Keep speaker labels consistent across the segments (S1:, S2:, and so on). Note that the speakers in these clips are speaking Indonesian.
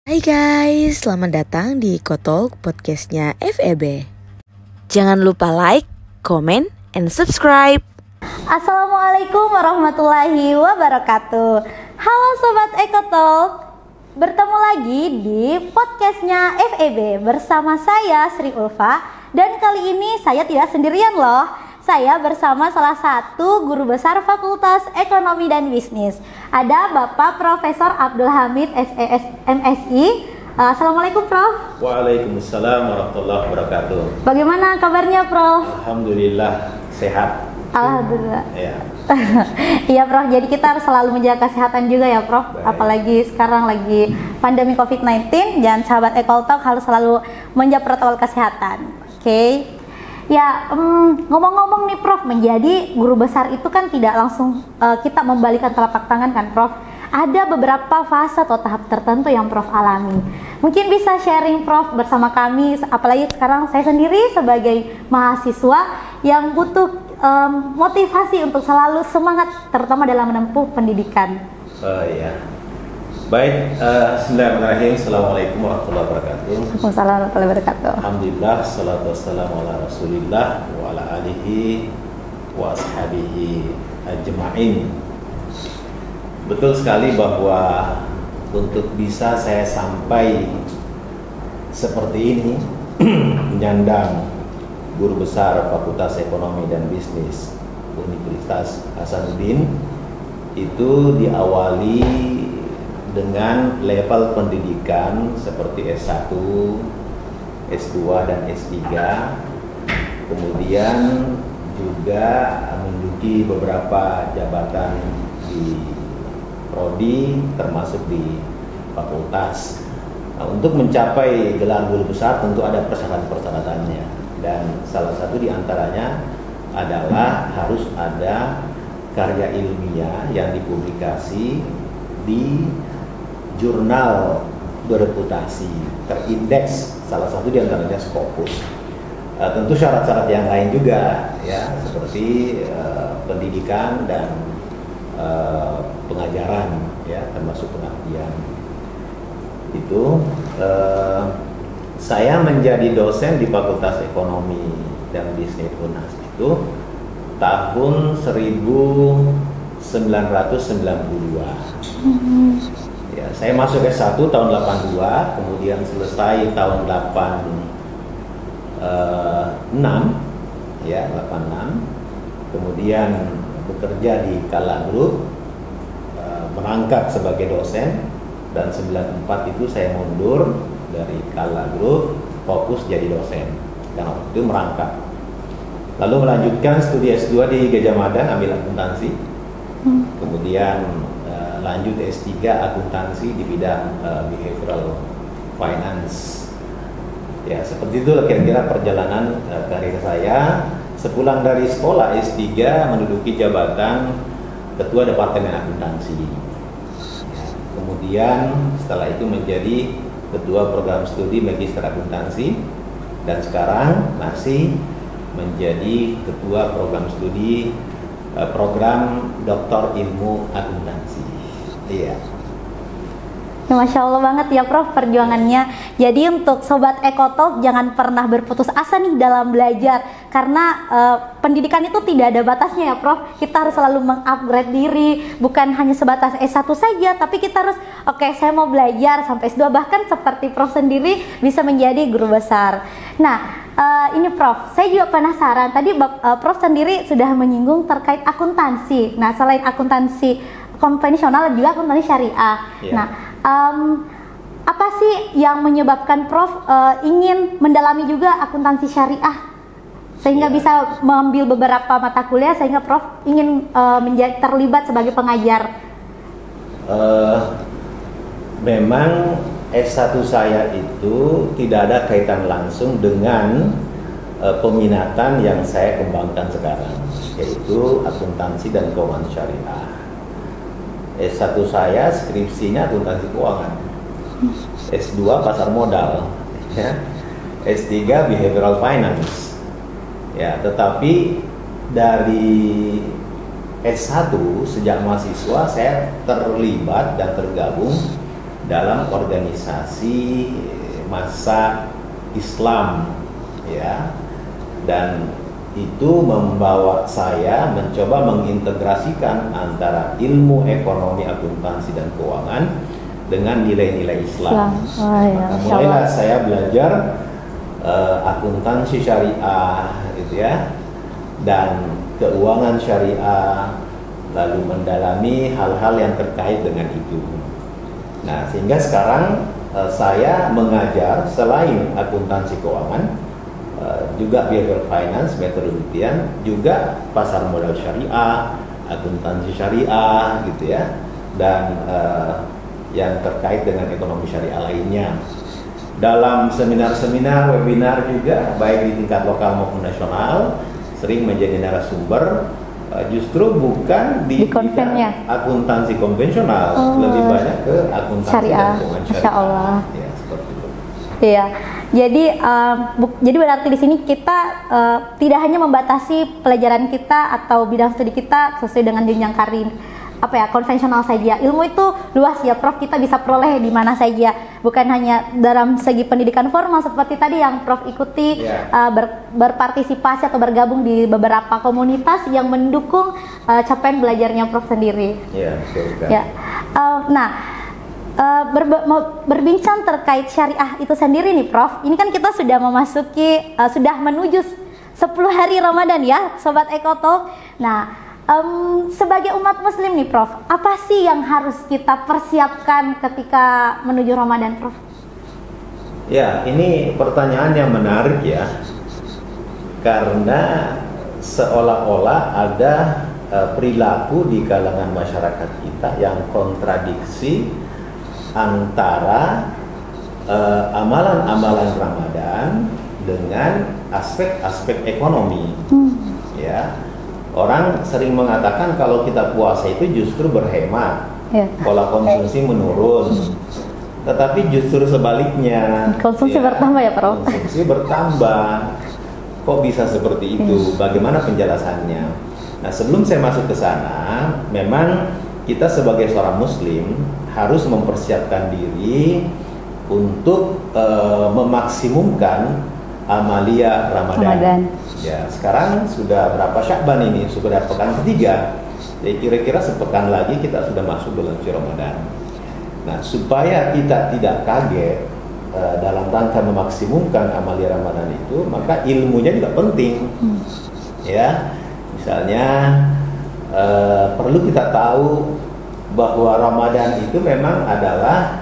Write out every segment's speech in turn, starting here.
S1: Hai guys, selamat datang di Kotalk podcastnya FEB. Jangan lupa like, comment, and subscribe.
S2: Assalamualaikum warahmatullahi wabarakatuh. Halo Sobat Ekotalk, bertemu lagi di podcastnya FEB bersama saya Sri Ulfa. Dan kali ini saya tidak sendirian loh. Saya bersama salah satu guru besar Fakultas Ekonomi dan Bisnis. Ada Bapak Profesor Abdul Hamid SES MSI. Assalamualaikum Prof.
S3: Waalaikumsalam warahmatullahi wabarakatuh.
S2: Bagaimana kabarnya Prof?
S3: Alhamdulillah sehat.
S2: Alhamdulillah.
S3: Ya.
S2: Iya Prof, jadi kita harus selalu menjaga kesehatan juga ya Prof.
S3: Baik.
S2: Apalagi sekarang lagi pandemi COVID-19, dan sahabat Ekotalk harus selalu menjaga protokol kesehatan. Oke. Ya, ngomong-ngomong nih Prof, menjadi guru besar itu kan tidak langsung kita membalikan telapak tangan kan Prof. Ada beberapa fase atau tahap tertentu yang Prof alami. Mungkin bisa sharing Prof bersama kami, apalagi sekarang saya sendiri sebagai mahasiswa yang butuh motivasi untuk selalu semangat, terutama dalam menempuh pendidikan.
S3: Ya. Baik, bismillahirrahmanirrahim. Assalamualaikum warahmatullahi wabarakatuh.
S2: Waalaikumsalam warahmatullahi wabarakatuh.
S3: Alhamdulillah, salatu wassalamu ala rasulillah wa ala alihi wa ashabihi ajma'in. Betul sekali bahwa untuk bisa saya sampai seperti ini menyandang guru besar Fakultas Ekonomi dan Bisnis Universitas Hasanuddin, itu diawali dengan level pendidikan seperti S1, S2, dan S3. Kemudian juga menduduki beberapa jabatan di prodi, termasuk di fakultas. Nah, untuk mencapai gelar guru besar tentu ada persyaratan-persyaratannya, dan salah satu diantaranya adalah harus ada karya ilmiah yang dipublikasi di jurnal bereputasi terindeks, salah satu diantaranya Scopus. Tentu syarat-syarat yang lain juga ya, seperti pendidikan dan pengajaran ya, termasuk pengabdian. Itu saya menjadi dosen di Fakultas Ekonomi dan Bisnis UNAS itu tahun 1992. Ya, saya masuk S1 tahun 82, kemudian selesai tahun 86, ya 86. Kemudian bekerja di Kala Group, merangkap sebagai dosen, dan 94 itu saya mundur dari Kala Group, fokus jadi dosen, dan waktu itu merangkap. Lalu melanjutkan studi S2 di Gajah Mada, ambil akuntansi. Kemudian lanjut S3 akuntansi di bidang behavioral finance. Ya, seperti itu kira-kira perjalanan karir saya. Sepulang dari sekolah S3 menduduki jabatan Ketua Departemen Akuntansi. Ya, kemudian setelah itu menjadi Ketua Program Studi Magister Akuntansi, dan sekarang masih menjadi Ketua Program Studi Program Doktor Ilmu Akuntansi. Iya.
S2: Masya Allah banget ya Prof perjuangannya. Jadi untuk Sobat Ekotalk jangan pernah berputus asa nih dalam belajar, karena pendidikan itu tidak ada batasnya ya Prof. Kita harus selalu mengupgrade diri, bukan hanya sebatas S1 saja, tapi kita harus saya mau belajar sampai S2, bahkan seperti Prof sendiri bisa menjadi guru besar. Nah, ini Prof, saya juga penasaran. Tadi Prof sendiri sudah menyinggung terkait akuntansi. Nah, selain akuntansi konvensional juga akuntansi syariah. Yeah. Nah, apa sih yang menyebabkan Prof ingin mendalami juga akuntansi syariah sehingga bisa mengambil beberapa mata kuliah, sehingga Prof ingin terlibat sebagai pengajar?
S3: Memang S1 saya itu tidak ada kaitan langsung dengan peminatan yang saya kembangkan sekarang, yaitu akuntansi dan keuangan syariah. S1 saya skripsinya akuntansi keuangan, S2 pasar modal, ya. S3 behavioral finance. Ya, tetapi dari S1 sejak mahasiswa saya terlibat dan tergabung dalam organisasi massa Islam, ya. Dan itu membawa saya mencoba mengintegrasikan antara ilmu ekonomi, akuntansi dan keuangan dengan nilai-nilai Islam.
S2: Oh, ya.
S3: Maka mulailah saya belajar akuntansi syariah, gitu ya, dan keuangan syariah, lalu mendalami hal-hal yang terkait dengan itu. Nah, sehingga sekarang saya mengajar selain akuntansi keuangan, juga behavioral finance, metodologi, juga pasar modal syariah, akuntansi syariah, gitu ya, dan yang terkait dengan ekonomi syariah lainnya. Dalam seminar-seminar, webinar juga, baik di tingkat lokal maupun nasional, sering menjadi narasumber, justru bukan di
S2: konvennya,
S3: akuntansi konvensional, lebih banyak ke akuntansi
S2: syariah.
S3: dan keuangan syariah.
S2: Masya Allah.
S3: Ya, seperti itu.
S2: Iya, jadi berarti di sini kita tidak hanya membatasi pelajaran kita atau bidang studi kita sesuai dengan jenjang karir konvensional saja. Ilmu itu luas ya, Prof. Kita bisa peroleh di mana saja, bukan hanya dalam segi pendidikan formal seperti tadi yang Prof ikuti, berpartisipasi atau bergabung di beberapa komunitas yang mendukung capaian belajarnya Prof sendiri.
S3: Ya, betul.
S2: Ya, berbincang terkait syariah itu sendiri nih Prof, ini kan kita sudah memasuki sudah menuju 10 hari Ramadan ya Sobat Ekotalk. Nah, sebagai umat muslim nih Prof, apa sih yang harus kita persiapkan ketika menuju Ramadan, Prof?
S3: Ya, ini pertanyaan yang menarik ya, karena seolah-olah ada perilaku di kalangan masyarakat kita yang kontradiksi antara amalan-amalan Ramadan dengan aspek-aspek ekonomi. Ya, orang sering mengatakan kalau kita puasa itu justru berhemat, pola konsumsi menurun. Tetapi justru sebaliknya,
S2: konsumsi bertambah ya, Prof?
S3: Konsumsi bertambah. Kok bisa seperti itu? Bagaimana penjelasannya? Nah, sebelum saya masuk ke sana, memang kita sebagai seorang muslim harus mempersiapkan diri untuk memaksimumkan amalia Ramadan. Ya, sekarang sudah berapa Sya'ban ini? Sudah pekan ketiga. Jadi kira-kira sepekan lagi kita sudah masuk bulan suci Ramadan. Nah, supaya kita tidak kaget dalam rangka memaksimumkan amalia Ramadan itu, maka ilmunya juga penting. Ya, misalnya perlu kita tahu bahwa Ramadan itu memang adalah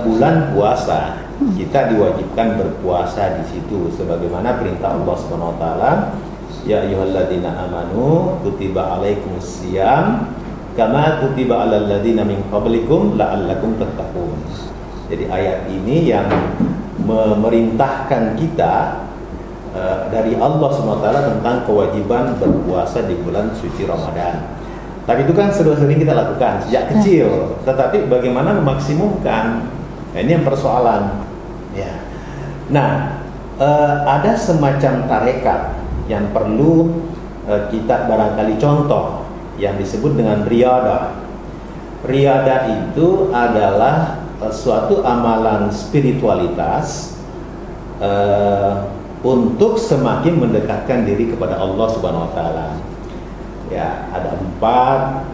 S3: bulan puasa. Kita diwajibkan berpuasa di situ sebagaimana perintah Allah Subhanahu wa taala, ya ayyuhalladzina amanu kutiba alaikumusiyam kama kutiba alal ladzina min qablikum la'allakum tattaqun. Jadi ayat ini yang memerintahkan kita dari Allah Subhanahu wa taala tentang kewajiban berpuasa di bulan suci Ramadan. Tapi itu kan sudah sering kita lakukan sejak kecil, tetapi bagaimana memaksimumkan? Nah, ini yang persoalan. Ya. Nah, ada semacam tarekat yang perlu kita barangkali contoh yang disebut dengan riyadah. Riyadah itu adalah suatu amalan spiritualitas untuk semakin mendekatkan diri kepada Allah Subhanahu wa taala. Ya, ada 4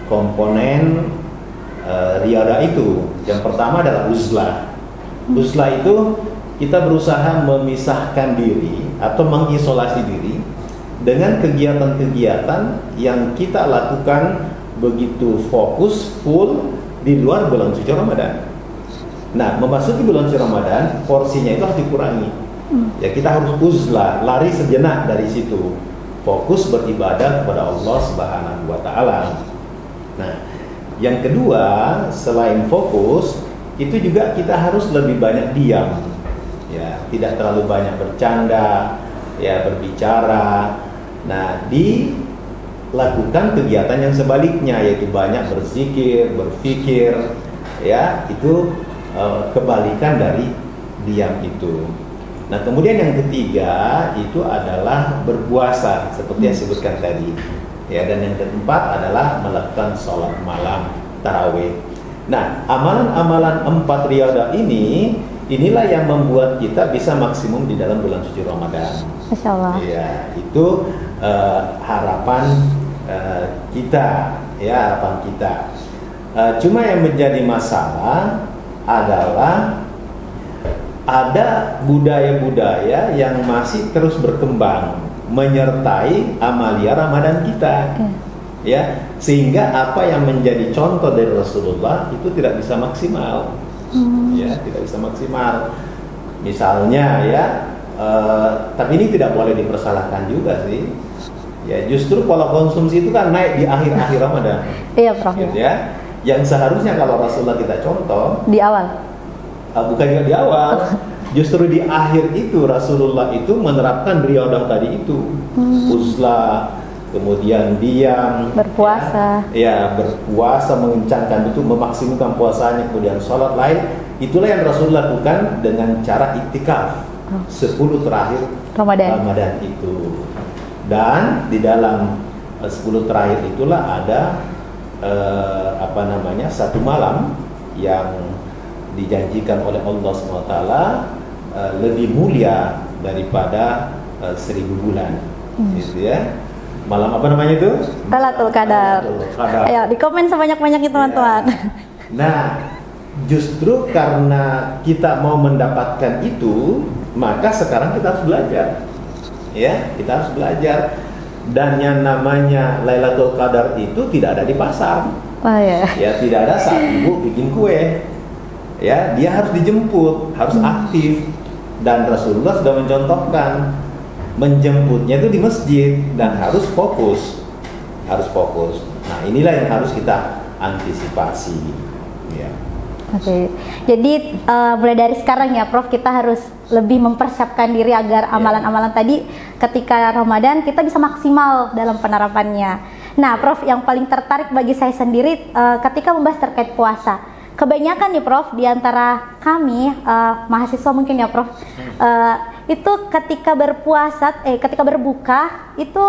S3: komponen riyadah itu. Yang pertama adalah uzlah. Uzlah itu kita berusaha memisahkan diri atau mengisolasi diri dengan kegiatan-kegiatan yang kita lakukan begitu fokus, full di luar bulan suci Ramadan. Nah, memasuki bulan suci Ramadan, porsinya itu harus dikurangi. Ya, kita harus uzlah, lari sejenak dari situ. Fokus beribadah kepada Allah Subhanahu wa taala. Nah, yang kedua, selain fokus, itu juga kita harus lebih banyak diam. Ya, tidak terlalu banyak bercanda, ya, berbicara. Nah, dilakukan kegiatan yang sebaliknya, yaitu banyak berzikir, berpikir, ya, itu kebalikan dari diam itu. Nah, kemudian yang ketiga itu adalah berpuasa seperti yang disebutkan tadi. Ya, dan yang keempat adalah melakukan sholat malam tarawih. Nah, amalan-amalan 4 riyadhah inilah yang membuat kita bisa maksimum di dalam bulan suci Ramadan.
S2: Masya Allah.
S3: Ya, itu harapan kita, ya, harapan kita. Cuma yang menjadi masalah adalah ada budaya-budaya yang masih terus berkembang menyertai amalia Ramadan kita. Ya, sehingga apa yang menjadi contoh dari Rasulullah itu tidak bisa maksimal. Ya, tidak bisa maksimal. Misalnya ya, tapi ini tidak boleh dipersalahkan juga sih. Ya, justru pola konsumsi itu kan naik di akhir-akhir Ramadan.
S2: Iya, Prof.
S3: Gitu ya. Yang seharusnya kalau Rasulullah kita contoh
S2: Di awal.
S3: bukan juga di awal, justru di akhir itu Rasulullah itu menerapkan riyadhah tadi itu, uzlah, kemudian diam,
S2: Berpuasa.
S3: ya berpuasa, mengencangkan itu, memaksimumkan puasanya, kemudian sholat lain. Itulah yang Rasulullah lakukan dengan cara iktikaf 10 terakhir Ramadan itu. Dan di dalam 10 terakhir itulah ada satu malam yang dijanjikan oleh Allah SWT lebih mulia daripada 1000 bulan, gitu ya. Malam apa namanya itu?
S2: Lailatul Qadar. Ayo di komen sebanyak-banyaknya teman-teman.
S3: Ya. Nah, justru karena kita mau mendapatkan itu, maka sekarang kita harus belajar. Ya, kita harus belajar. Dan yang namanya Lailatul Qadar itu tidak ada di pasar.
S2: Oh ya.
S3: Ya, tidak ada saat ibu bikin kue. Ya, dia harus dijemput, harus aktif. Dan Rasulullah sudah mencontohkan menjemputnya itu di masjid dan harus fokus. Nah, inilah yang harus kita antisipasi. Ya.
S2: Oke. Jadi mulai dari sekarang ya, Prof, kita harus lebih mempersiapkan diri agar amalan-amalan tadi ketika Ramadan kita bisa maksimal dalam penerapannya. Nah, Prof, yang paling tertarik bagi saya sendiri ketika membahas terkait puasa. Kebanyakan nih, Prof, di antara kami mahasiswa mungkin ya, Prof, itu ketika berpuasa, ketika berbuka itu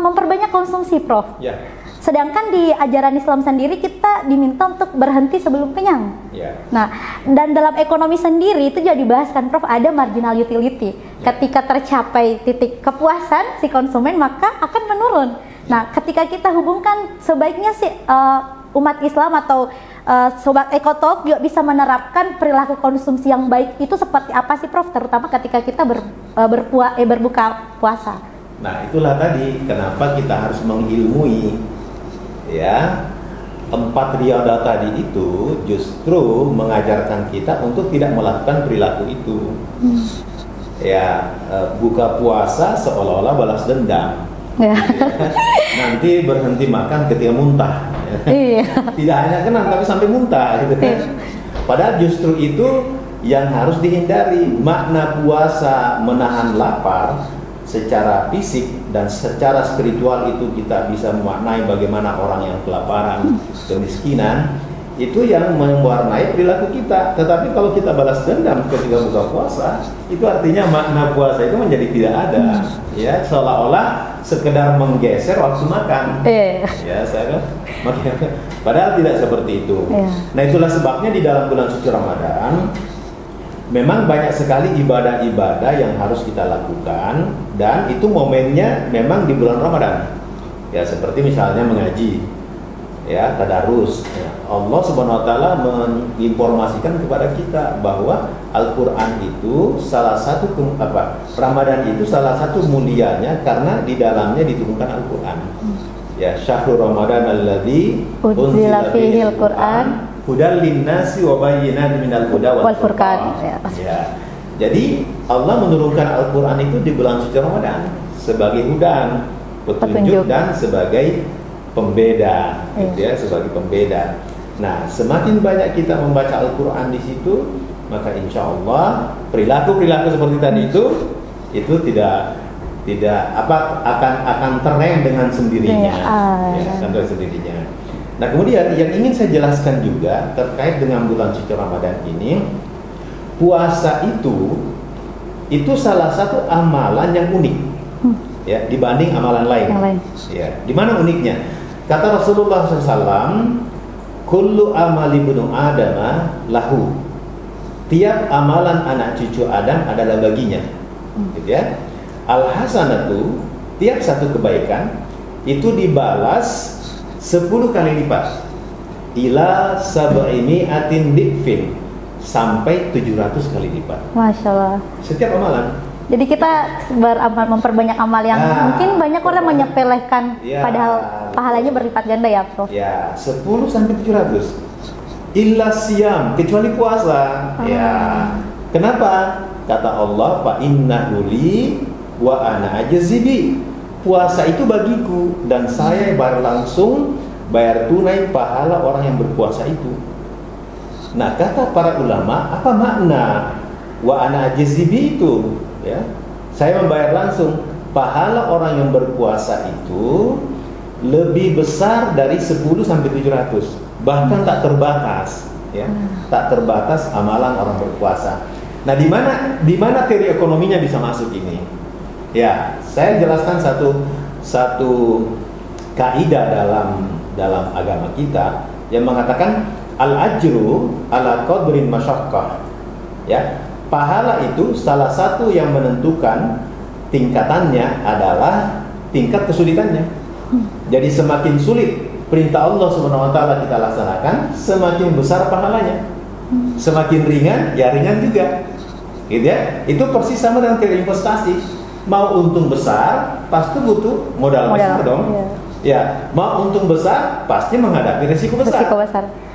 S2: memperbanyak konsumsi, Prof.
S3: Ya.
S2: Sedangkan di ajaran Islam sendiri kita diminta untuk berhenti sebelum kenyang.
S3: Ya.
S2: Nah, dan dalam ekonomi sendiri itu juga dibahas kan, Prof, ada marginal utility. Ketika tercapai titik kepuasan si konsumen maka akan menurun. Nah, ketika kita hubungkan sebaiknya sih umat Islam atau Sobat Ekotalk juga bisa menerapkan perilaku konsumsi yang baik itu seperti apa sih, Prof? Terutama ketika kita berbuka puasa.
S3: Nah, itulah tadi kenapa kita harus mengilmui, ya, 4 riyadhah tadi itu justru mengajarkan kita untuk tidak melakukan perilaku itu. Ya, buka puasa seolah-olah balas dendam.
S2: Ya.
S3: Nanti berhenti makan ketika muntah.
S2: Iya.
S3: Tidak hanya kenang tapi sampai muntah, gitu kan. Padahal justru itu yang harus dihindari. Makna puasa menahan lapar secara fisik dan secara spiritual itu kita bisa memaknai bagaimana orang yang kelaparan, kemiskinan, itu yang mewarnai perilaku kita. Tetapi kalau kita balas dendam ketika buka puasa, itu artinya makna puasa itu menjadi tidak ada. Ya, seolah-olah sekedar menggeser waktu makan. Ya, saya padahal tidak seperti itu. Nah, itulah sebabnya di dalam bulan suci Ramadan memang banyak sekali ibadah-ibadah yang harus kita lakukan, dan itu momennya memang di bulan Ramadan. Ya, seperti misalnya mengaji, ya, tadarus. Ya, Allah Subhanahu wa taala menginformasikan kepada kita bahwa Al-Qur'an itu salah satu Ramadan itu salah satu mulianya karena di dalamnya diturunkan Al-Qur'an. Ya, syahrul Ramadan alladzi unzila fihi al-Qur'an hudal linnasi wa bayyinatin minal huda wal furqan. Ya. Jadi Allah menurunkan Al-Qur'an itu di bulan suci Ramadan sebagai hudan, petunjuk dan sebagai pembeda, gitu ya, sebagai pembeda. Nah, semakin banyak kita membaca Al-Qur'an di situ, maka insya Allah perilaku-perilaku seperti tadi itu tidak akan terrem dengan sendirinya. Ya, akan terrem sendirinya. Nah, kemudian yang ingin saya jelaskan juga terkait dengan bulan suci Ramadan ini, puasa itu salah satu amalan yang unik, ya, dibanding amalan lain. Ya, di mana uniknya? Kata Rasulullah SAW, kullu amali ibnu adama lahu. Tiap amalan anak cucu Adam adalah baginya. Gitu ya. Al hasanatu, tiap satu kebaikan itu dibalas 10 kali lipat. Ila sab'imi'atin dikfin, sampai 700 kali lipat.
S2: Masya Allah.
S3: Setiap amalan.
S2: Jadi kita beramal, memperbanyak amal yang mungkin banyak orang menyepelekan, padahal pahalanya berlipat ganda ya, Prof.
S3: Ya, 10 sampai 700. Illa siyam, kecuali puasa. Ya. Kenapa? Kata Allah, fa innahu li wa ana ajzibi. Puasa itu bagiku dan saya langsung bayar tunai pahala orang yang berpuasa itu. Nah, kata para ulama, apa makna wa ana ajzibi itu? Ya, saya membayar langsung. Pahala orang yang berpuasa itu lebih besar dari 10 sampai 700. Bahkan tak terbatas, ya. Tak terbatas amalan orang berpuasa. Nah, di mana teori ekonominya bisa masuk ini? Ya, saya jelaskan satu kaidah dalam agama kita yang mengatakan al-ajru ala qadrin masyaqqah. Ya, pahala itu salah satu yang menentukan tingkatannya adalah tingkat kesulitannya. Jadi semakin sulit perintah Allah Subhanahu wa taala kita laksanakan, semakin besar pahalanya. Semakin ringan, ya ringan juga. Gitu ya. Itu persis sama dengan teori investasi. Mau untung besar, pasti butuh modal besar dong. Iya. Ya, mau untung besar pasti menghadapi risiko besar.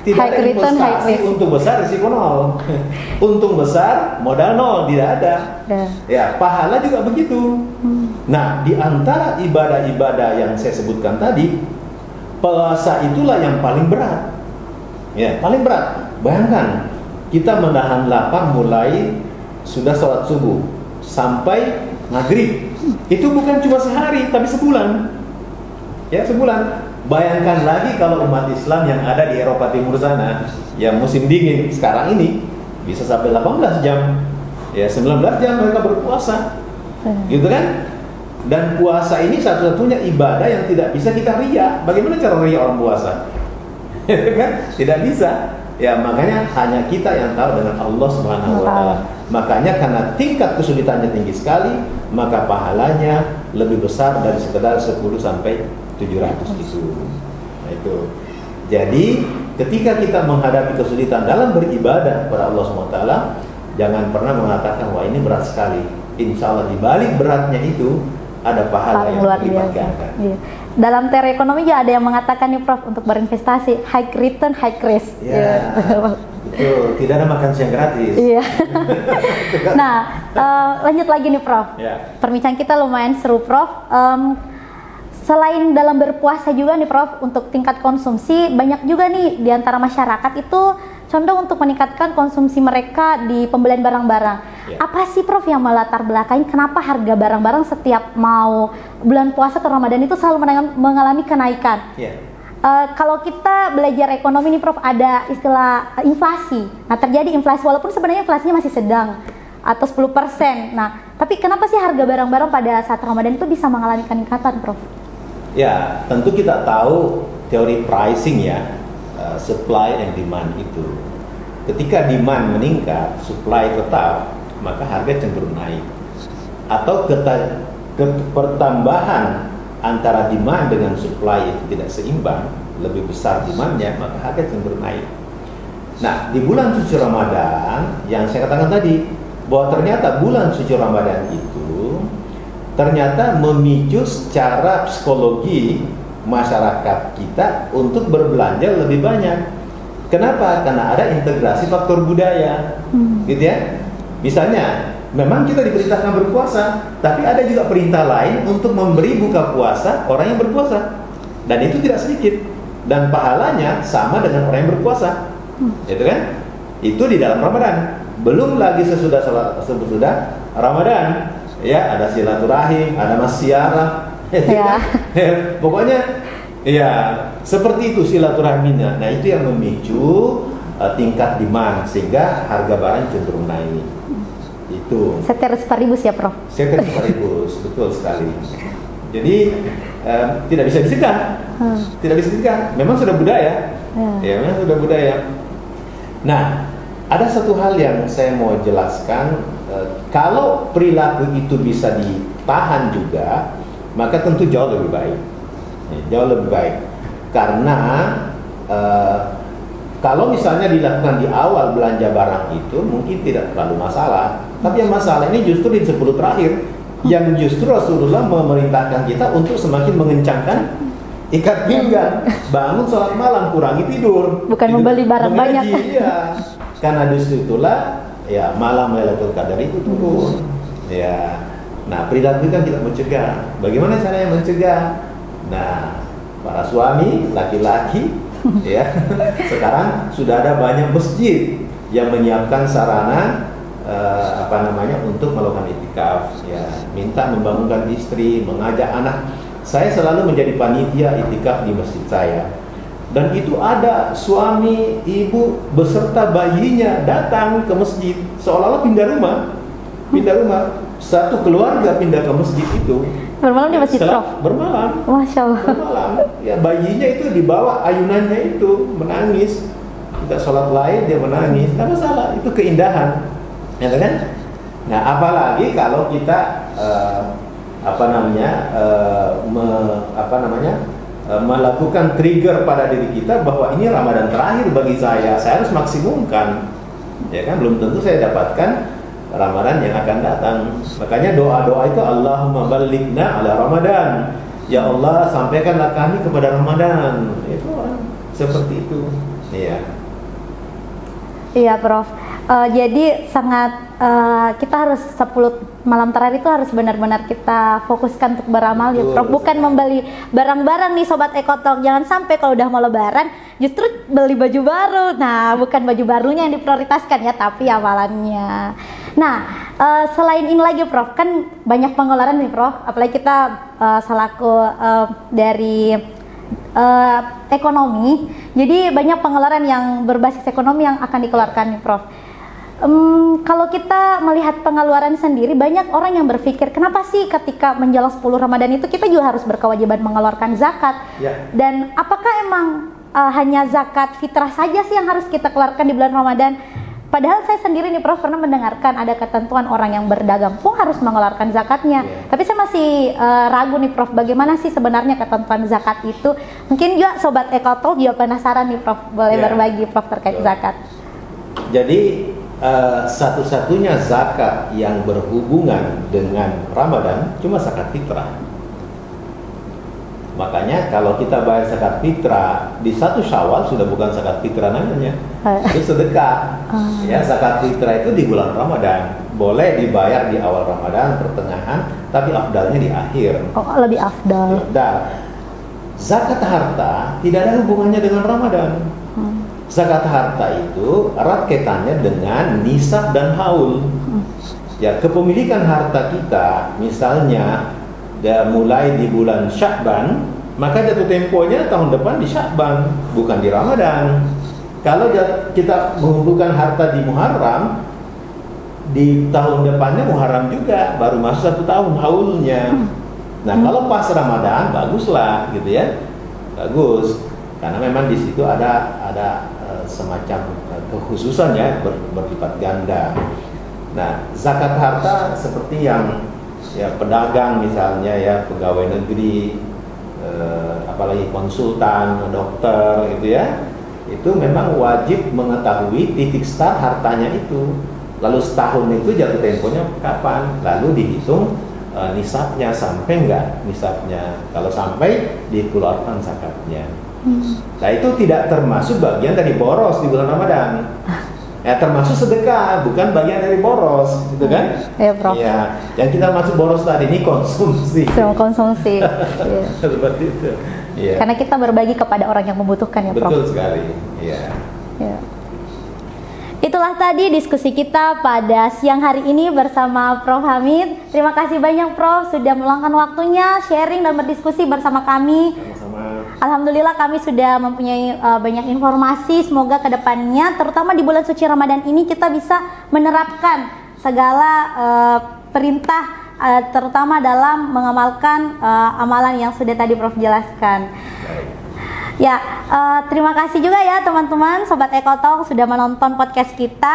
S3: Tidak ada investasi untung besar risiko nol. Untung besar modal nol, tidak ada. Ya, pahala juga begitu. Nah, di antara ibadah-ibadah yang saya sebutkan tadi, puasa itulah yang paling berat. Ya, paling berat. Bayangkan, kita menahan lapar mulai sudah sholat subuh sampai maghrib. Itu bukan cuma sehari, tapi sebulan. Ya, sebulan. Bayangkan lagi kalau umat Islam yang ada di Eropa Timur sana, yang musim dingin sekarang ini, bisa sampai 18 jam. Ya, 19 jam mereka berpuasa. Gitu kan? Dan puasa ini satu-satunya ibadah yang tidak bisa kita riya. Bagaimana cara riya orang puasa? Kan? Tidak bisa. Ya, makanya hanya kita yang tahu dengan Allah Subhanahu wa taala. Makanya karena tingkat kesulitannya tinggi sekali, maka pahalanya lebih besar dari sekedar 10 sampai 700 itu. Nah, itu. Jadi, ketika kita menghadapi kesulitan dalam beribadah kepada Allah Subhanahu wa taala, jangan pernah mengatakan wah ini berat sekali. Insya Allah di balik beratnya itu ada pahala yang berlipat ganda.
S2: Iya. Dalam teori ekonomi juga ada yang mengatakan nih Prof, untuk berinvestasi high return high risk.
S3: Ya, betul. Tidak ada makan siang gratis.
S2: Iya. Nah, lanjut lagi nih Prof.
S3: Ya.
S2: Perbincangan kita lumayan seru Prof. Selain dalam berpuasa juga nih Prof, untuk tingkat konsumsi banyak juga nih di antara masyarakat itu condong untuk meningkatkan konsumsi mereka di pembelian barang-barang. Ya. Apa sih Prof yang melatar belakangi kenapa harga barang-barang setiap mau bulan puasa atau Ramadan itu selalu mengalami kenaikan?
S3: Ya.
S2: Kalau kita belajar ekonomi nih Prof, ada istilah inflasi. Nah, terjadi inflasi walaupun sebenarnya inflasinya masih sedang atau 10%. Nah, tapi kenapa sih harga barang-barang pada saat Ramadan itu bisa mengalami peningkatan Prof?
S3: Ya, tentu kita tahu teori pricing ya, supply and demand itu. Ketika demand meningkat, supply tetap, maka harga cenderung naik. Atau pertambahan antara demand dengan supply itu tidak seimbang, lebih besar demandnya, maka harga cenderung naik. Nah, di bulan suci Ramadan, yang saya katakan tadi, bahwa ternyata bulan suci Ramadan itu ternyata memicu secara psikologi masyarakat kita untuk berbelanja lebih banyak. Kenapa? Karena ada integrasi faktor budaya, gitu ya. Misalnya, memang kita diperintahkan berpuasa, tapi ada juga perintah lain untuk memberi buka puasa orang yang berpuasa, dan itu tidak sedikit, dan pahalanya sama dengan orang yang berpuasa, gitu kan? Itu di dalam Ramadan. Belum lagi sesudah Ramadan. Ya, ada silaturahim, ada masyarah, ya. Pokoknya, ya seperti itu silaturahminya. Nah, itu yang memicu tingkat demand sehingga harga barang cenderung naik. Itu.
S2: Ceteris paribus ya, Prof.
S3: Ceteris paribus, betul sekali. Jadi tidak bisa dicegah, tidak bisa dicegah. Memang sudah budaya. Ya, memang sudah budaya. Nah, ada satu hal yang saya mau jelaskan, kalau perilaku itu bisa ditahan juga, maka tentu jauh lebih baik. Jauh lebih baik. Karena kalau misalnya dilakukan di awal belanja barang itu mungkin tidak terlalu masalah. Tapi yang masalah ini justru di 10 terakhir, yang justru Rasulullah memerintahkan kita untuk semakin mengencangkan ikat pinggang, bangun sholat malam, kurangi tidur.
S2: Bukan membeli barang banyak.
S3: Iya. Karena justru itulah ya malam Lailatul Qadar itu turun. Ya. Nah, perilaku kan kita mencegah. Bagaimana caranya mencegah? Nah, para suami, laki-laki ya, sekarang sudah ada banyak masjid yang menyiapkan sarana untuk melakukan itikaf, ya, minta membangunkan istri, mengajak anak. Saya selalu menjadi panitia itikaf di masjid saya, dan itu ada suami, ibu beserta bayinya datang ke masjid seolah-olah pindah rumah, satu keluarga pindah ke masjid itu.
S2: Bermalam di masjid, Prof?
S3: Bermalam.
S2: Masya Allah.
S3: Bermalam. Ya, bayinya itu dibawa ayunannya itu menangis. Kita sholat lain dia menangis, tidak masalah, itu keindahan, ya kan? Nah, apalagi kalau kita melakukan trigger pada diri kita bahwa ini Ramadan terakhir bagi saya harus maksimumkan, ya kan? Belum tentu saya dapatkan Ramadan yang akan datang. Makanya doa-doa itu Allahumma ballighna ala Ramadan, ya Allah sampaikanlah kami kepada Ramadan. Itu orang seperti itu,
S2: Iya, Prof. Jadi sangat kita harus 10 malam terakhir itu harus benar-benar kita fokuskan untuk beramal, ya Prof. Bukan membeli barang-barang nih Sobat Ekotalk. Jangan sampai kalau udah mau lebaran justru beli baju baru. Nah, bukan baju barunya yang diprioritaskan ya, tapi amalannya. Nah, selain ini lagi Prof, kan banyak pengeluaran nih Prof. Apalagi kita selaku dari ekonomi, jadi banyak pengeluaran yang berbasis ekonomi yang akan dikeluarkan nih Prof. Kalau kita melihat pengeluaran sendiri, banyak orang yang berpikir kenapa sih ketika menjelang 10 Ramadan itu kita juga harus berkewajiban mengeluarkan zakat, dan apakah emang hanya zakat fitrah saja sih yang harus kita keluarkan di bulan Ramadan? Padahal saya sendiri nih Prof pernah mendengarkan ada ketentuan orang yang berdagang pun harus mengeluarkan zakatnya. Tapi saya masih ragu nih Prof, bagaimana sih sebenarnya ketentuan zakat itu? Mungkin juga Sobat Ekotalk juga penasaran nih Prof, boleh berbagi Prof terkait zakat.
S3: Jadi satu-satunya zakat yang berhubungan dengan Ramadan cuma zakat fitrah. Makanya kalau kita bayar zakat fitrah di 1 Syawal sudah bukan zakat fitrah namanya, itu sedekah. Ya, zakat fitrah itu di bulan Ramadan. Boleh dibayar di awal Ramadan, pertengahan, tapi afdalnya di akhir.
S2: Oh, lebih afdal.
S3: Dan zakat harta tidak ada hubungannya dengan Ramadan. Zakat harta itu erat kaitannya dengan nisab dan haul. Ya, kepemilikan harta kita misalnya mulai di bulan Sya'ban, maka jatuh temponya tahun depan di Sya'ban, bukan di Ramadan. Kalau kita mengumpulkan harta di Muharram, di tahun depannya Muharram juga, baru masuk 1 tahun haulnya. Nah, kalau pas Ramadan baguslah gitu ya. Bagus. Karena memang di situ ada semacam kekhususan ya, berlipat ganda. Nah, zakat harta seperti yang ya pedagang misalnya ya, pegawai negeri, apalagi konsultan, dokter gitu ya, itu memang wajib mengetahui titik start hartanya itu. Lalu setahun itu jatuh temponya kapan, lalu dihitung nisabnya, sampai enggak nisabnya. Kalau sampai, dikeluarkan zakatnya. Nah, itu tidak termasuk bagian dari boros di bulan Ramadan. Ya, termasuk sedekah, bukan bagian dari boros, gitu kan?
S2: Iya, Prof.
S3: Ya, yang kita masuk boros tadi ini konsumsi.
S2: Konsumsi. Iya.
S3: Seperti itu. Ya.
S2: Karena kita berbagi kepada orang yang membutuhkan ya, Prof.
S3: Betul sekali. Iya.
S2: Ya. Itulah tadi diskusi kita pada siang hari ini bersama Prof Hamid. Terima kasih banyak Prof sudah meluangkan waktunya sharing dan berdiskusi bersama kami.
S3: Sama-sama.
S2: Alhamdulillah kami sudah mempunyai banyak informasi. Semoga kedepannya, terutama di bulan suci Ramadan ini, kita bisa menerapkan segala perintah, terutama dalam mengamalkan amalan yang sudah tadi Prof jelaskan. Ya, terima kasih juga ya teman-teman Sobat Ekotalk sudah menonton podcast kita.